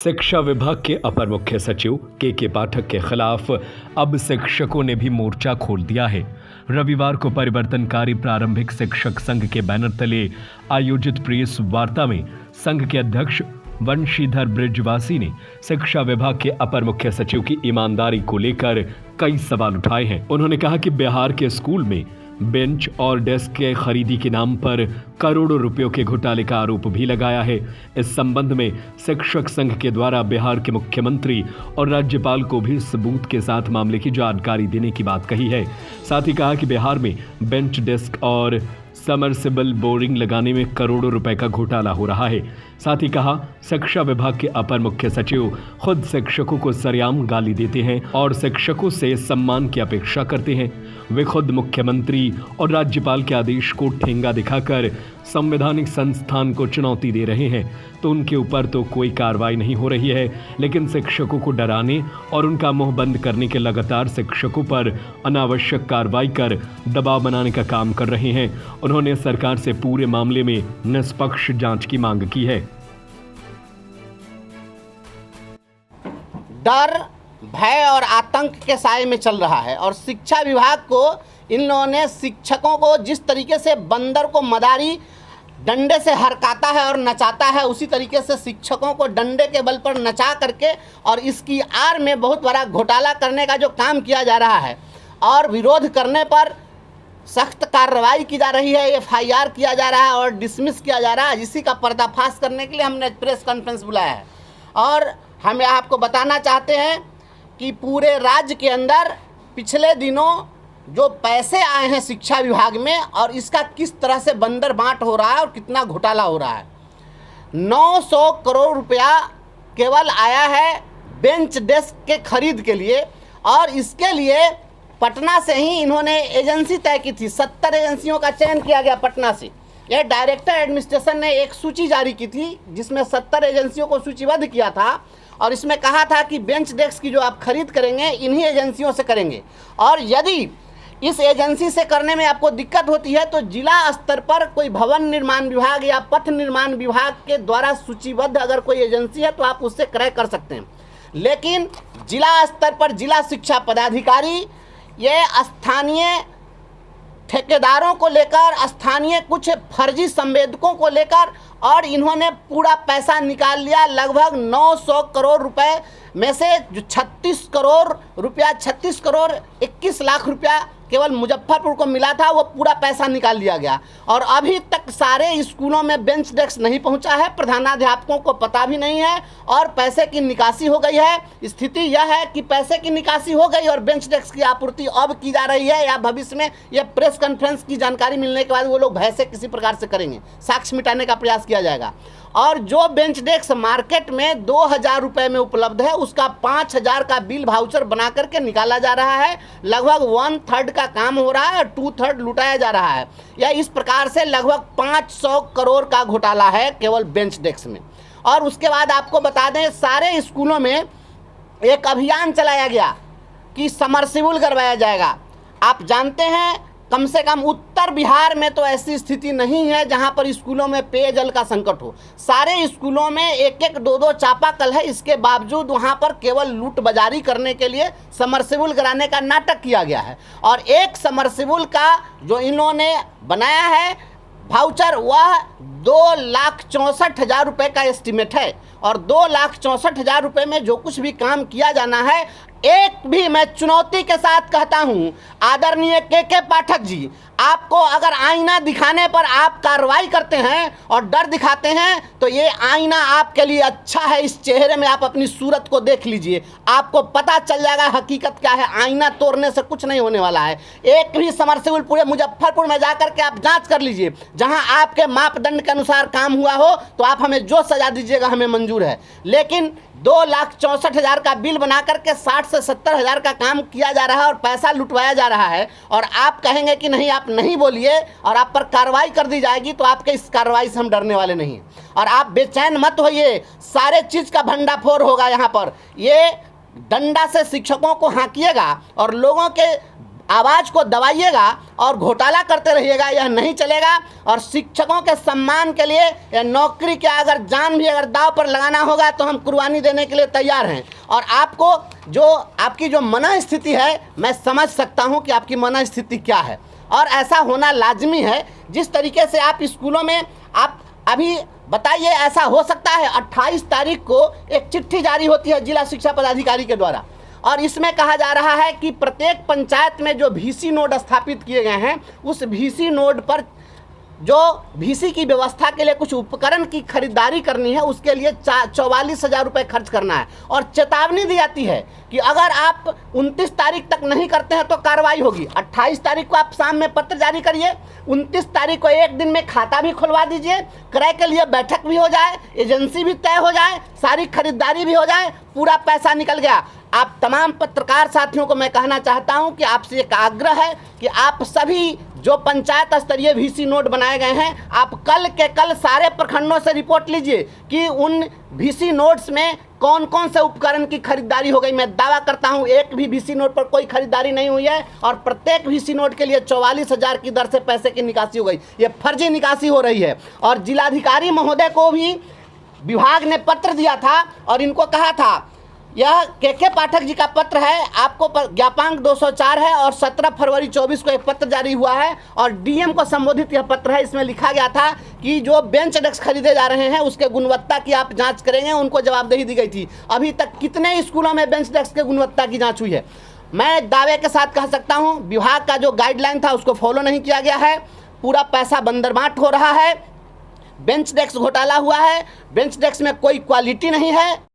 शिक्षा विभाग के अपर मुख्य सचिव के पाठक के खिलाफ अब शिक्षकों ने भी मोर्चा खोल दिया है। रविवार को परिवर्तनकारी प्रारंभिक शिक्षक संघ के बैनर तले आयोजित प्रेस वार्ता में संघ के अध्यक्ष वंशीधर बृजवासी ने शिक्षा विभाग के अपर मुख्य सचिव की ईमानदारी को लेकर कई सवाल उठाए हैं। उन्होंने कहा कि बिहार के स्कूल में बेंच और डेस्क के खरीदी के नाम पर करोड़ों रुपयों के घोटाले का आरोप भी लगाया है। इस संबंध में शिक्षक संघ के द्वारा बिहार के मुख्यमंत्री और राज्यपाल को भी सबूत के साथ मामले की जानकारी देने की बात कही है। साथ ही कहा कि बिहार में बेंच, डेस्क और समरसेबल बोरिंग लगाने में करोड़ों रुपए का घोटाला हो रहा है। साथ ही कहा, शिक्षा विभाग के अपर मुख्य सचिव खुद शिक्षकों को सरेआम गाली देते हैं और शिक्षकों से सम्मान की अपेक्षा करते हैं। वे खुद मुख्यमंत्री और राज्यपाल के आदेश को ठेंगा दिखाकर संवैधानिक संस्थान को चुनौती दे रहे हैं, तो उनके ऊपर तो कोई कार्रवाई नहीं हो रही है, लेकिन शिक्षकों को डराने और उनका मुंह बंद करने के लगातार शिक्षकों पर अनावश्यक कार्रवाई कर दबाव बनाने का काम कर रहे हैं। उन्होंने सरकार से पूरे मामले में निष्पक्ष जांच की मांग की है। डर, भय और आतंक के साए में चल रहा है और शिक्षा विभाग को इन लोगों ने शिक्षकों को जिस तरीके से बंदर को मदारी डंडे से हरकाता है और नचाता है, उसी तरीके से शिक्षकों को डंडे के बल पर नचा करके और इसकी आड़ में बहुत बड़ा घोटाला करने का जो काम किया जा रहा है और विरोध करने पर सख्त कार्रवाई की जा रही है, FIR किया जा रहा है और डिसमिस किया जा रहा है। इसी का पर्दाफाश करने के लिए हमने प्रेस कॉन्फ्रेंस बुलाया है और हम आपको बताना चाहते हैं कि पूरे राज्य के अंदर पिछले दिनों जो पैसे आए हैं शिक्षा विभाग में और इसका किस तरह से बंदर बांट हो रहा है और कितना घोटाला हो रहा है। 900 करोड़ रुपया केवल आया है बेंच डेस्क के खरीद के लिए और इसके लिए पटना से ही इन्होंने एजेंसी तय की थी। 70 एजेंसियों का चयन किया गया पटना से। यह डायरेक्टर एडमिनिस्ट्रेशन ने एक सूची जारी की थी जिसमें 70 एजेंसियों को सूचीबद्ध किया था और इसमें कहा था कि बेंच डेस्क की जो आप खरीद करेंगे इन्हीं एजेंसियों से करेंगे और यदि इस एजेंसी से करने में आपको दिक्कत होती है तो जिला स्तर पर कोई भवन निर्माण विभाग या पथ निर्माण विभाग के द्वारा सूचीबद्ध अगर कोई एजेंसी है तो आप उससे क्रय कर सकते हैं। लेकिन जिला स्तर पर जिला शिक्षा पदाधिकारी ये स्थानीय ठेकेदारों को लेकर, स्थानीय कुछ फर्जी संवेदकों को लेकर और इन्होंने पूरा पैसा निकाल लिया। लगभग 900 करोड़ रुपए में से जो 36 करोड़ 21 लाख रुपया केवल मुजफ्फरपुर को मिला था, वो पूरा पैसा निकाल लिया गया और अभी तक सारे स्कूलों में बेंच डेस्क नहीं पहुंचा है। प्रधानाध्यापकों को पता भी नहीं है और पैसे की निकासी हो गई है। स्थिति यह है कि पैसे की निकासी हो गई और बेंच डेस्क की आपूर्ति अब की जा रही है या भविष्य में यह प्रेस कॉन्फ्रेंस की जानकारी मिलने के बाद वो लोग भय से किसी प्रकार से करेंगे, साक्ष्य मिटाने का प्रयास किया जाएगा। और जो बेंच डेस्क मार्केट में 2000 रुपये में उपलब्ध है उसका 5000 का बिल वाउचर बना करके निकाला जा रहा है। लगभग 1/3 का काम हो रहा है और 2/3 लुटाया जा रहा है। या इस प्रकार से लगभग 500 करोड़ का घोटाला है केवल बेंच डेस्क में। और उसके बाद आपको बता दें, सारे स्कूलों में एक अभियान चलाया गया कि समरसेबल करवाया जाएगा। आप जानते हैं कम से कम उत्तर बिहार में तो ऐसी स्थिति नहीं है जहां पर स्कूलों में पेयजल का संकट हो। सारे स्कूलों में 1-1, 2-2 चापाकल है, इसके बावजूद वहां पर केवल लूट बाजारी करने के लिए समरसेबल कराने का नाटक किया गया है। और एक समरसेबल का जो इन्होंने बनाया है वाउचर वह 2,64,000 रुपये का एस्टिमेट है और 2,64,000 रुपये में जो कुछ भी काम किया जाना है, एक भी मैं चुनौती के साथ कहता हूं आदरणीय के पाठक जी, आपको अगर आईना दिखाने पर आप कार्रवाई करते हैं और डर दिखाते हैं तो ये आईना आपके लिए अच्छा है। इस चेहरे में आप अपनी सूरत को देख लीजिए, आपको पता चल जाएगा हकीकत क्या है। आईना तोड़ने से कुछ नहीं होने वाला है। एक भी समरसेबल पूरे मुजफ्फरपुर में जाकर के आप जांच कर लीजिए, जहां आपके मापदंड के अनुसार काम हुआ हो तो आप हमें जो सजा दीजिएगा हमें मंजूर है। लेकिन 2,64,000 का बिल बना करके 60 से 70,000 का काम किया जा रहा है और पैसा लुटवाया जा रहा है और आप कहेंगे कि नहीं, आप नहीं बोलिए और आप पर कार्रवाई कर दी जाएगी, तो आपके इस कार्रवाई से हम डरने वाले नहीं। और आप बेचैन मत होइए, सारे चीज़ का भंडाफोड़ होगा। यहाँ पर ये डंडा से शिक्षकों को हाँकिएगा और लोगों के आवाज़ को दबाइएगा और घोटाला करते रहिएगा, यह नहीं चलेगा। और शिक्षकों के सम्मान के लिए या नौकरी के अगर जान भी अगर दाव पर लगाना होगा तो हम कुर्बानी देने के लिए तैयार हैं। और आपको जो आपकी जो मनःस्थिति है, मैं समझ सकता हूं कि आपकी मनःस्थिति क्या है, और ऐसा होना लाजमी है। जिस तरीके से आप स्कूलों में आप अभी बताइए, ऐसा हो सकता है 28 तारीख को एक चिट्ठी जारी होती है जिला शिक्षा पदाधिकारी के द्वारा, और इसमें कहा जा रहा है कि प्रत्येक पंचायत में जो VC नोड स्थापित किए गए हैं, उस VC नोड पर जो VC की व्यवस्था के लिए कुछ उपकरण की खरीदारी करनी है, उसके लिए 44,000 रुपये खर्च करना है। और चेतावनी दी जाती है कि अगर आप 29 तारीख तक नहीं करते हैं तो कार्रवाई होगी। 28 तारीख को आप शाम में पत्र जारी करिए, 29 तारीख को एक दिन में खाता भी खुलवा दीजिए, क्रय के लिए बैठक भी हो जाए, एजेंसी भी तय हो जाए, सारी खरीदारी भी हो जाए, पूरा पैसा निकल गया। आप तमाम पत्रकार साथियों को मैं कहना चाहता हूं कि आपसे एक आग्रह है कि आप सभी जो पंचायत स्तरीय VC नोड बनाए गए हैं, आप कल के कल सारे प्रखंडों से रिपोर्ट लीजिए कि उन VC नोड्स में कौन कौन से उपकरण की खरीदारी हो गई। मैं दावा करता हूं एक भी VC नोड पर कोई खरीदारी नहीं हुई है, और प्रत्येक VC नोड के लिए 44,000 की दर से पैसे की निकासी हो गई। ये फर्जी निकासी हो रही है। और जिलाधिकारी महोदय को भी विभाग ने पत्र दिया था और इनको कहा था, यह के पाठक जी का पत्र है, आपको ज्ञापांक 204 है, और 17 फरवरी 24 को एक पत्र जारी हुआ है, और DM को संबोधित यह पत्र है। इसमें लिखा गया था कि जो बेंच डेस्क खरीदे जा रहे हैं उसके गुणवत्ता की आप जांच करेंगे, उनको जवाबदेही दी गई थी। अभी तक कितने स्कूलों में बेंच डेस्क के गुणवत्ता की जाँच हुई है? मैं दावे के साथ कह सकता हूँ विभाग का जो गाइडलाइन था उसको फॉलो नहीं किया गया है, पूरा पैसा बंदरबाट हो रहा है, बेंच डेस्क घोटाला हुआ है, बेंच डेस्क में कोई क्वालिटी नहीं है।